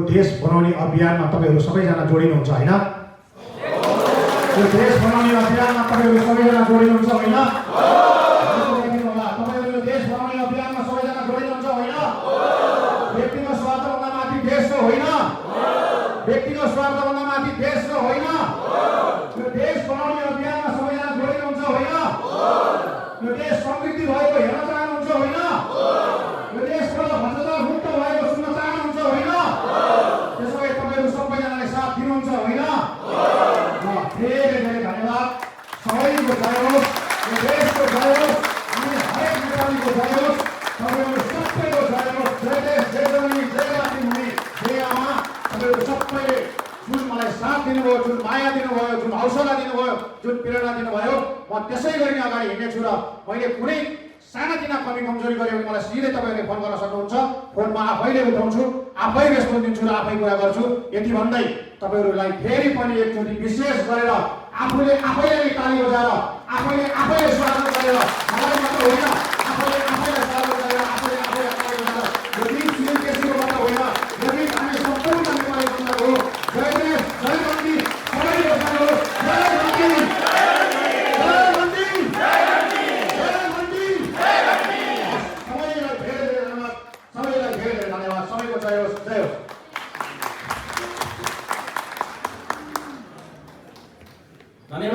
देश बनाउने अभियानमा तपाईहरु सबैजना जोडिनुहुन्छ हैन? यो देश बनाउने अभियानमा तपाईहरु सबैजना जोडिनुहुन्छ हैन? तपाईहरु यो देश बनाउने अभियानमा सबैजना जोडिनुहुन्छ हैन? व्यक्तिगत स्वार्थभन्दा माथि देशको होइन, व्यक्तिगत स्वार्थभन्दा माथि देशको होइन। यो देश बनाउने अभियानमा सबैजना जोडिनुहुन्छ होइन? यो देश समृद्धि भएको हेर्न चाहनुहुन्छ होइन? यो देशबाट भ्रष्टाचार मुक्त भएको सुन्न चाहनुहुन्छ होइन? त्यसो भए तपाईहरु सबैजनाले साथ दिनुहुन्छ होइन? धेरै धेरै धन्यवाद। सबैको जय होस्, यो देशको जय होस्, अनि हरेक नेपालीको जय होस्, तपाईहरु सबैको जय होस्। जय देश, जय जननी, जय मातृभूमि, जय आमा। तपाईहरु सबैले जुन मलाई साथ दिनुभयो, जुन माया दिनुभयो, जुन हौसला दिनुभयो, जुन प्रेरणा दिनुभयो, म त्यसै गरी नै अगाडि हिँड्नेछु र मैले कुनै सानातिना कमी कमजोरी गऱ्यो भने मलाई सिधै तपाईहरुले फोन गर्न सक्नुहुन्छ। फोनमा आफैले उठाउँछु, आफै रेस्पोन्स दिन्छु र आफै कुरा गर्छु। यति भन्दै तपाईहरुलाई फेरि पनि एकचोटि विशेष गरेर आफैले ताली बजाएर, आफैले स्वागत गरेर, मलाई मात्र होइन, आफैले स्वागत गरेर, आफैले ताली बजाएर, यो दिन सुनिल केसीबाट होइन, यो दिन हामी सम्पूर्ण नेपाली जनताको हो। जय देश, जय मन्दी, सबैले बजाउनु, जय मन्दी, जय मन्दी, जय मन्दी, जय मन्दी। सबैलाई धेरै धेरै धन्यवाद, सबैलाई धेरै धेरै